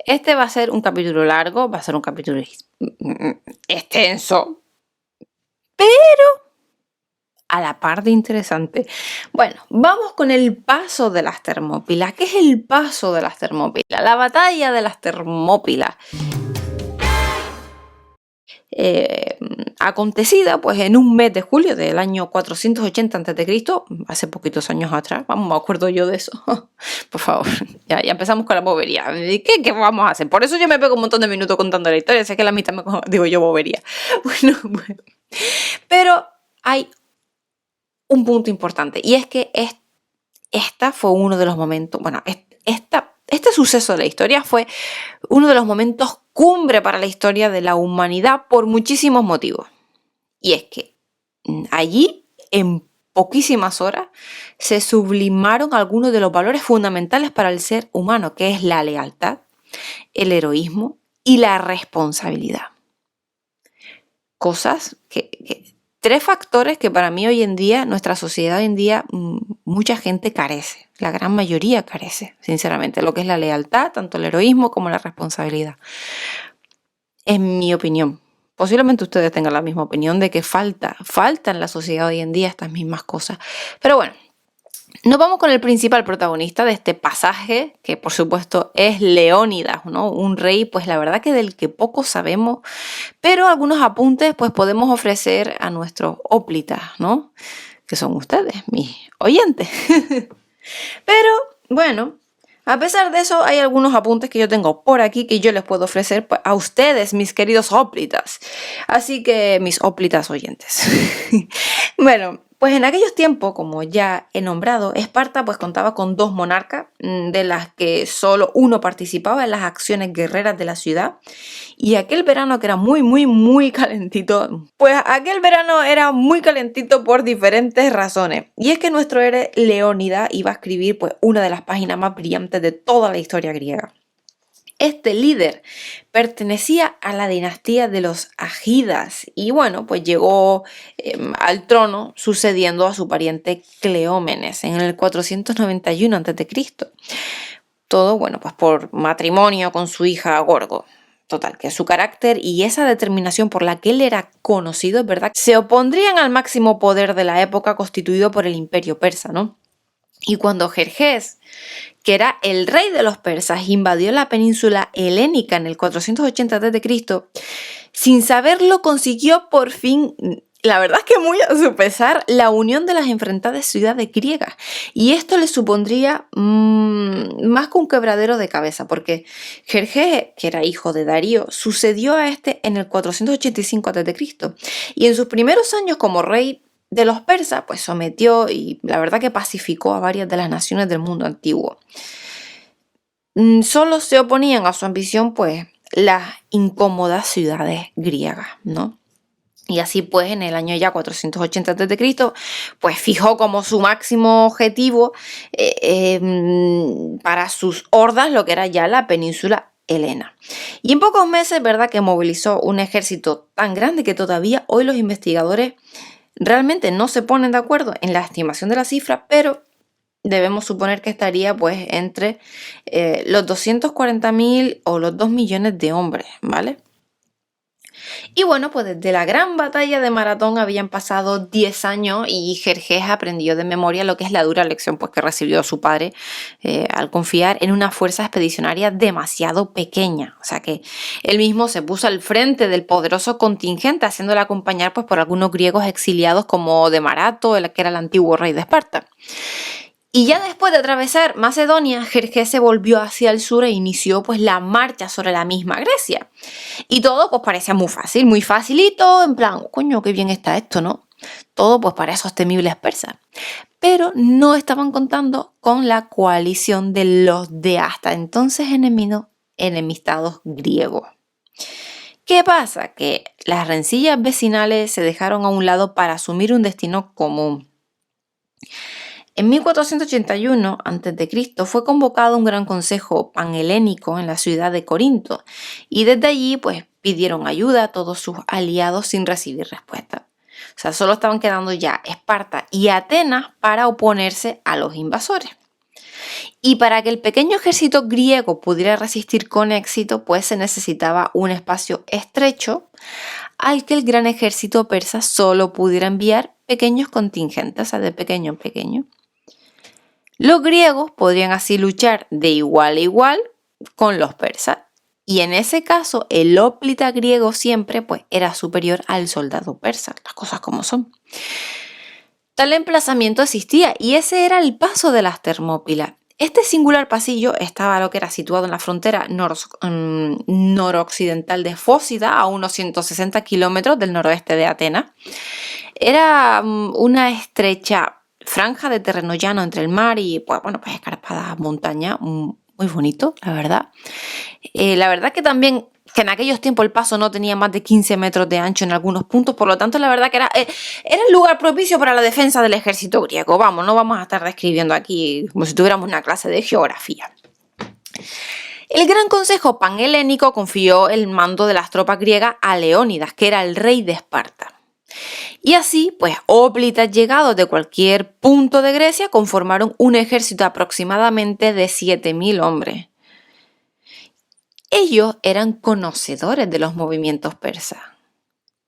Este va a ser un capítulo largo, va a ser un capítulo extenso, pero a la par de interesante. Bueno, vamos con el paso de las Termópilas. ¿Qué es el paso de las Termópilas? La batalla de las Termópilas. Acontecida pues en un mes de julio del año 480 a.C., hace poquitos años atrás. Vamos, me acuerdo yo de eso. Por favor, ya empezamos con la bobería. ¿Qué vamos a hacer? Por eso yo me pego un montón de minutos contando la historia, sé que la mitad me digo yo bobería. Bueno, pero hay un punto importante, y es que esta fue uno de los momentos, bueno, este suceso de la historia fue uno de los momentos cumbre para la historia de la humanidad por muchísimos motivos. Y es que allí, en poquísimas horas, se sublimaron algunos de los valores fundamentales para el ser humano, que es la lealtad, el heroísmo y la responsabilidad. Cosas tres factores que para mí hoy en día, nuestra sociedad hoy en día, mucha gente carece, la gran mayoría carece, sinceramente, lo que es la lealtad, tanto el heroísmo como la responsabilidad. En mi opinión, posiblemente ustedes tengan la misma opinión de que falta en la sociedad hoy en día estas mismas cosas. Pero bueno, nos vamos con el principal protagonista de este pasaje, que por supuesto es Leónidas, ¿no? Un rey, pues la verdad que del que poco sabemos, pero algunos apuntes pues podemos ofrecer a nuestros óplitas, ¿no? Que son ustedes, mis oyentes. Pero bueno, a pesar de eso, hay algunos apuntes que yo tengo por aquí que yo les puedo ofrecer a ustedes, mis queridos óplitas. Así que, mis óplitas oyentes. Bueno, pues en aquellos tiempos, como ya he nombrado, Esparta pues contaba con 2 monarcas, de las que solo uno participaba en las acciones guerreras de la ciudad. Y aquel verano que era muy calentito, pues aquel verano era muy calentito por diferentes razones. Y es que nuestro héroe Leónidas iba a escribir pues una de las páginas más brillantes de toda la historia griega. Este líder pertenecía a la dinastía de los Agídas y bueno, pues llegó al trono sucediendo a su pariente Cleómenes en el 491 a.C. Todo, bueno, pues por matrimonio con su hija Gorgo. Total, que su carácter y esa determinación por la que él era conocido, es verdad, se opondrían al máximo poder de la época constituido por el imperio persa, ¿no? Y cuando Jerjes, que era el rey de los persas, invadió la península helénica en el 480 a.C., sin saberlo consiguió por fin, la verdad es que muy a su pesar, la unión de las enfrentadas ciudades griegas. Y esto le supondría más que un quebradero de cabeza, porque Jerjes, que era hijo de Darío, sucedió a este en el 485 a.C. Y en sus primeros años como rey de los persas, pues sometió y la verdad que pacificó a varias de las naciones del mundo antiguo. Solo se oponían a su ambición, pues, las incómodas ciudades griegas, ¿no? Y así pues en el año ya 480 a.C., pues fijó como su máximo objetivo para sus hordas lo que era ya la península helena. Y en pocos meses, ¿verdad?, que movilizó un ejército tan grande que todavía hoy los investigadores realmente no se ponen de acuerdo en la estimación de la cifra, pero debemos suponer que estaría pues entre los 240.000 o los 2 millones de hombres, ¿vale? Y bueno, pues desde la gran batalla de Maratón habían pasado 10 años y Jerjes aprendió de memoria lo que es la dura lección pues, que recibió su padre al confiar en una fuerza expedicionaria demasiado pequeña. O sea que él mismo se puso al frente del poderoso contingente, haciéndole acompañar pues, por algunos griegos exiliados como de Marato, el que era el antiguo rey de Esparta. Y ya después de atravesar Macedonia, Jerjes se volvió hacia el sur e inició pues la marcha sobre la misma Grecia. Y todo pues parecía muy fácil, muy facilito, en plan, coño, qué bien está esto, ¿no? Todo pues para esos temibles persas. Pero no estaban contando con la coalición de los de hasta entonces enemistados griegos. ¿Qué pasa? Que las rencillas vecinales se dejaron a un lado para asumir un destino común. En 1481 a.C. fue convocado un gran consejo panhelénico en la ciudad de Corinto y desde allí pues pidieron ayuda a todos sus aliados sin recibir respuesta. O sea, solo estaban quedando ya Esparta y Atenas para oponerse a los invasores. Y para que el pequeño ejército griego pudiera resistir con éxito, pues se necesitaba un espacio estrecho al que el gran ejército persa solo pudiera enviar pequeños contingentes, o sea, de pequeño en pequeño. Los griegos podrían así luchar de igual a igual con los persas. Y en ese caso, el hóplita griego siempre pues, era superior al soldado persa, las cosas como son. Tal emplazamiento existía y ese era el paso de las Termópilas. Este singular pasillo estaba lo que era situado en la frontera noroccidental de Fócida, a unos 160 kilómetros del noroeste de Atenas. Era una estrecha franja de terreno llano entre el mar y pues escarpada montaña, muy bonito, la verdad. La verdad que también que en aquellos tiempos el paso no tenía más de 15 metros de ancho en algunos puntos, por lo tanto la verdad que era el lugar propicio para la defensa del ejército griego. Vamos, no vamos a estar describiendo aquí como si tuviéramos una clase de geografía. El Gran Consejo Panhelénico confió el mando de las tropas griegas a Leónidas, que era el rey de Esparta. Y así, pues, hóplitas llegados de cualquier punto de Grecia conformaron un ejército aproximadamente de 7.000 hombres. Ellos eran conocedores de los movimientos persas.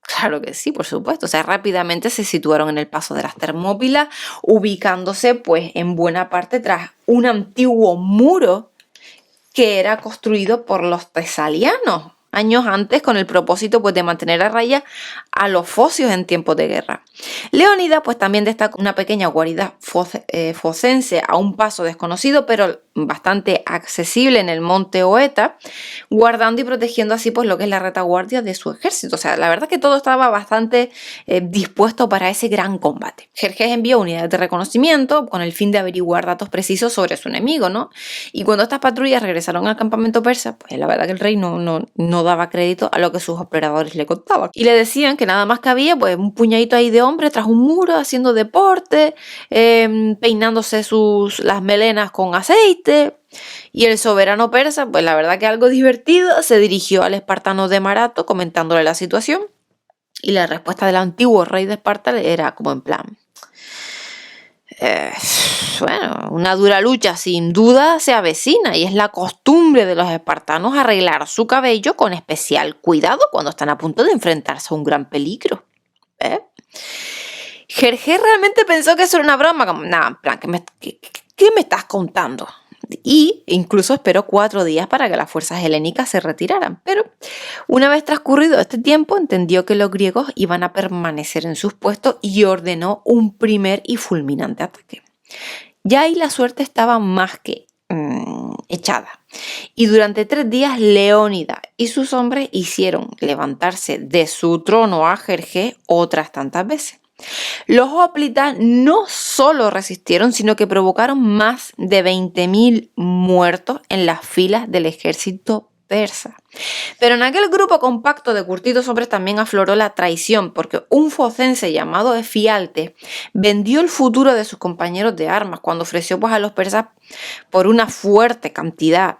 Claro que sí, por supuesto. O sea, rápidamente se situaron en el paso de las Termópilas, ubicándose, pues, en buena parte tras un antiguo muro que era construido por los tesalianos años antes con el propósito pues, de mantener a raya a los focios en tiempos de guerra. Leónidas pues, también destaca una pequeña guarida focense a un paso desconocido pero bastante accesible en el monte Oeta, guardando y protegiendo así pues, lo que es la retaguardia de su ejército. O sea, la verdad que todo estaba bastante dispuesto para ese gran combate. Jerjes envió unidades de reconocimiento con el fin de averiguar datos precisos sobre su enemigo, ¿no? Y cuando estas patrullas regresaron al campamento persa, pues la verdad que el rey no daba crédito a lo que sus operadores le contaban. Y le decían que nada más que había pues un puñadito ahí de hombres tras un muro haciendo deporte, peinándose las melenas con aceite. Y el soberano persa, pues la verdad que algo divertido, se dirigió al espartano de Marato comentándole la situación. Y la respuesta del antiguo rey de Esparta era como en plan... una dura lucha sin duda se avecina y es la costumbre de los espartanos arreglar su cabello con especial cuidado cuando están a punto de enfrentarse a un gran peligro. Jerjes realmente pensó que eso era una broma, como, nada, en plan, ¿qué me estás contando? Y incluso esperó 4 días para que las fuerzas helénicas se retiraran. Pero una vez transcurrido este tiempo, entendió que los griegos iban a permanecer en sus puestos y ordenó un primer y fulminante ataque. Ya ahí la suerte estaba más que echada. Y durante 3 días Leónidas y sus hombres hicieron levantarse de su trono a Jerjes otras tantas veces. Los hóplitas no solo resistieron, sino que provocaron más de 20.000 muertos en las filas del ejército persa. Pero en aquel grupo compacto de curtidos hombres también afloró la traición, porque un focense llamado Efialtes vendió el futuro de sus compañeros de armas cuando ofreció pues, a los persas por una fuerte cantidad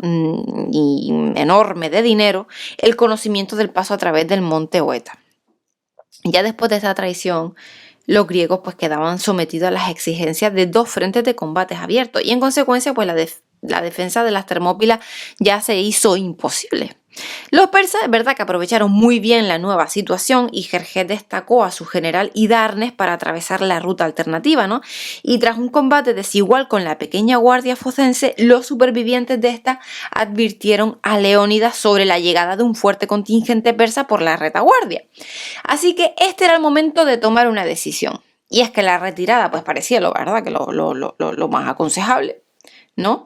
y enorme de dinero el conocimiento del paso a través del monte Oeta. Ya después de esta traición, los griegos pues quedaban sometidos a las exigencias de 2 frentes de combates abiertos y en consecuencia pues la defensa de las Termópilas ya se hizo imposible. Los persas es verdad que aprovecharon muy bien la nueva situación y Jerjes destacó a su general Hidarnes para atravesar la ruta alternativa, ¿no? Y tras un combate desigual con la pequeña guardia focense, los supervivientes de esta advirtieron a Leónidas sobre la llegada de un fuerte contingente persa por la retaguardia. Así que este era el momento de tomar una decisión. Y es que la retirada pues parecía lo más aconsejable, ¿no?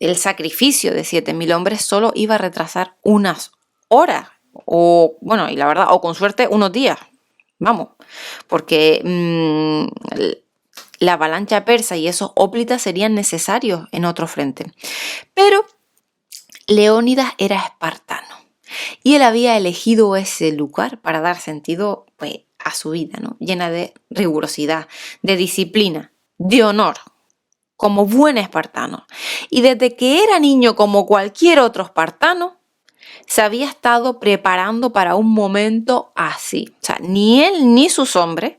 El sacrificio de 7.000 hombres solo iba a retrasar unas horas o con suerte unos días, vamos, porque la avalancha persa y esos hóplitas serían necesarios en otro frente. Pero Leónidas era espartano y él había elegido ese lugar para dar sentido pues, a su vida, ¿no? Llena de rigurosidad, de disciplina, de honor, como buen espartano. Y desde que era niño, como cualquier otro espartano, se había estado preparando para un momento así. O sea, ni él ni sus hombres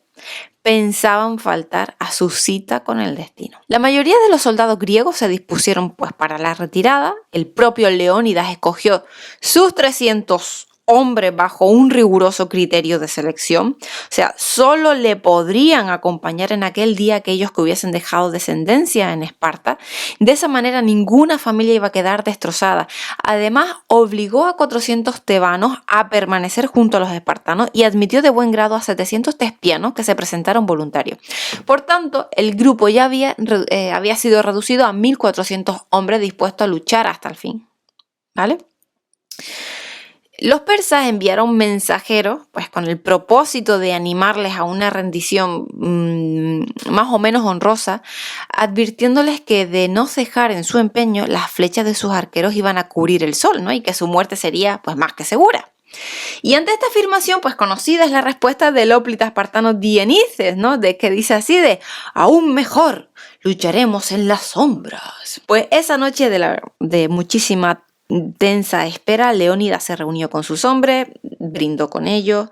pensaban faltar a su cita con el destino. La mayoría de los soldados griegos se dispusieron pues para la retirada. El propio Leónidas escogió sus 300 hombres bajo un riguroso criterio de selección. O sea, solo le podrían acompañar en aquel día aquellos que hubiesen dejado descendencia en Esparta. De esa manera ninguna familia iba a quedar destrozada. Además, obligó a 400 tebanos a permanecer junto a los espartanos y admitió de buen grado a 700 tespianos que se presentaron voluntarios. Por tanto, el grupo ya había sido reducido a 1.400 hombres dispuestos a luchar hasta el fin. ¿Vale? Los persas enviaron mensajeros pues, con el propósito de animarles a una rendición más o menos honrosa, advirtiéndoles que de no cejar en su empeño, las flechas de sus arqueros iban a cubrir el sol, ¿no? Y que su muerte sería pues, más que segura. Y ante esta afirmación, pues conocida es la respuesta del hóplita espartano Dienices, ¿no? Que dice así aún mejor, lucharemos en las sombras. Pues esa noche de muchísima tensa espera, Leónidas se reunió con sus hombres, brindó con ellos.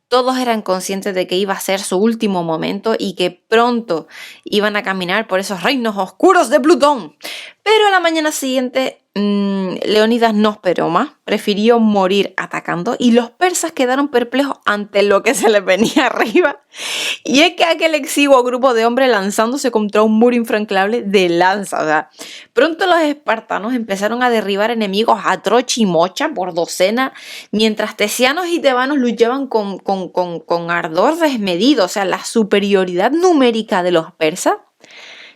Todos eran conscientes de que iba a ser su último momento y que pronto iban a caminar por esos reinos oscuros de Plutón. Pero a la mañana siguiente, Leónidas no esperó más, prefirió morir atacando y los persas quedaron perplejos ante lo que se les venía arriba. Y es que aquel exiguo grupo de hombres lanzándose contra un muro infranqueable de lanza. O sea, pronto los espartanos empezaron a derribar enemigos a trocha y mocha por docena, mientras tesianos y tebanos luchaban con ardor desmedido. O sea, la superioridad numérica de los persas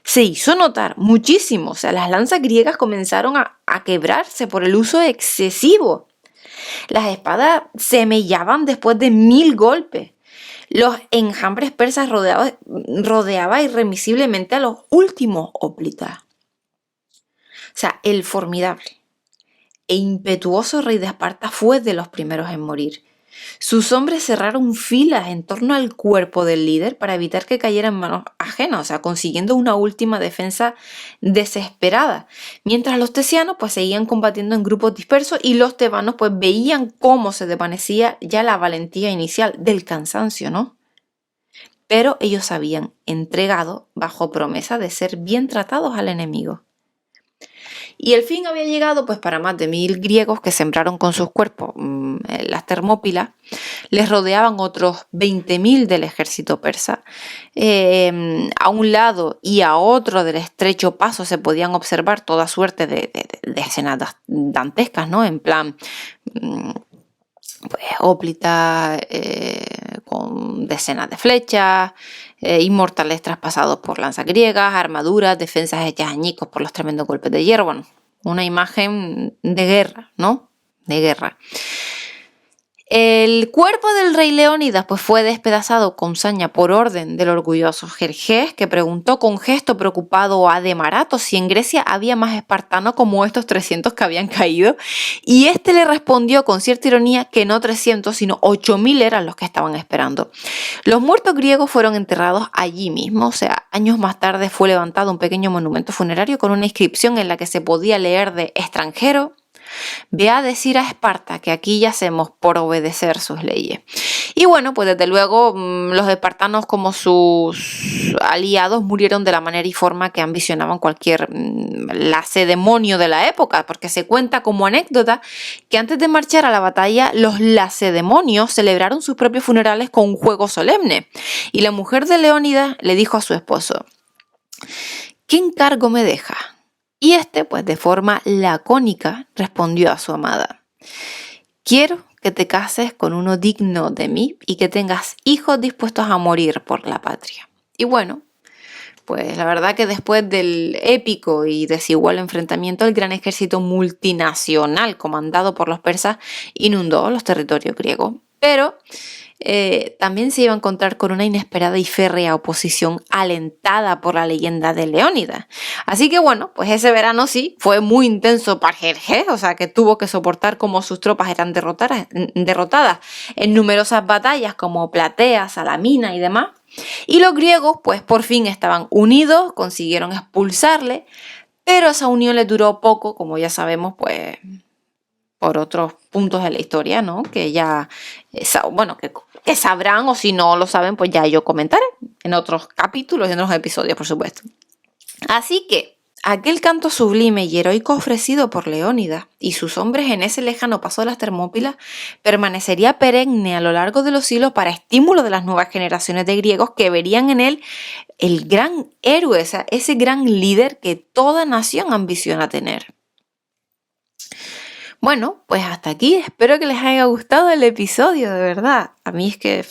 se hizo notar muchísimo. O sea, las lanzas griegas comenzaron a quebrarse por el uso excesivo. Las espadas se mellaban después de 1000 golpes. Los enjambres persas rodeaban irremisiblemente a los últimos hóplitas. O sea, el formidable e impetuoso rey de Esparta fue de los primeros en morir. Sus hombres cerraron filas en torno al cuerpo del líder para evitar que cayera en manos ajenas, o sea, consiguiendo una última defensa desesperada. Mientras los tesianos pues seguían combatiendo en grupos dispersos y los tebanos pues veían cómo se desvanecía ya la valentía inicial del cansancio, ¿no? Pero ellos habían entregado bajo promesa de ser bien tratados al enemigo. Y el fin había llegado pues para más de 1000 griegos que sembraron con sus cuerpos las Termópilas. Les rodeaban otros 20.000 del ejército persa. A un lado y a otro del estrecho paso se podían observar toda suerte de escenas dantescas, ¿no? En plan, pues, hóplitas con decenas de flechas, inmortales traspasados por lanzas griegas, armaduras, defensas hechas añicos por los tremendos golpes de hierro. Bueno, una imagen de guerra, ¿no? De guerra. El cuerpo del rey Leónidas pues, fue despedazado con saña por orden del orgulloso Jerjes, que preguntó con gesto preocupado a Demarato si en Grecia había más espartanos como estos 300 que habían caído, y este le respondió con cierta ironía que no 300 sino 8.000 eran los que estaban esperando. Los muertos griegos fueron enterrados allí mismo, o sea, años más tarde fue levantado un pequeño monumento funerario con una inscripción en la que se podía leer de extranjero: ve a decir a Esparta que aquí yacemos por obedecer sus leyes. Y bueno, pues desde luego los espartanos como sus aliados murieron de la manera y forma que ambicionaban cualquier lacedemonio de la época, porque se cuenta como anécdota que antes de marchar a la batalla los lacedemonios celebraron sus propios funerales con un juego solemne. Y la mujer de Leónidas le dijo a su esposo: ¿qué encargo me deja? Y este, pues de forma lacónica, respondió a su amada: quiero que te cases con uno digno de mí y que tengas hijos dispuestos a morir por la patria. Y bueno, pues la verdad que después del épico y desigual enfrentamiento, el gran ejército multinacional comandado por los persas inundó los territorios griegos. Pero también se iba a encontrar con una inesperada y férrea oposición alentada por la leyenda de Leónidas. Así que bueno, pues ese verano sí fue muy intenso para Jerjes, o sea que tuvo que soportar cómo sus tropas eran derrotadas en numerosas batallas como Platea, Salamina y demás. Y los griegos pues por fin estaban unidos, consiguieron expulsarle, pero esa unión les duró poco, como ya sabemos, pues por otros puntos de la historia, ¿no? Que ya, que sabrán, o si no lo saben, pues ya yo comentaré en otros capítulos y en otros episodios, por supuesto. Así que aquel canto sublime y heroico ofrecido por Leónidas y sus hombres en ese lejano paso de las Termópilas permanecería perenne a lo largo de los siglos para estímulo de las nuevas generaciones de griegos que verían en él el gran héroe, o sea, ese gran líder que toda nación ambiciona tener. Bueno, pues hasta aquí. Espero que les haya gustado el episodio, de verdad. A mí es que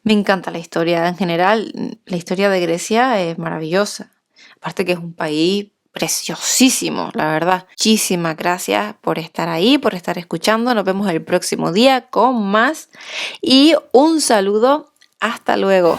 me encanta la historia en general. La historia de Grecia es maravillosa. Aparte que es un país preciosísimo, la verdad. Muchísimas gracias por estar ahí, por estar escuchando. Nos vemos el próximo día con más. Y un saludo. Hasta luego.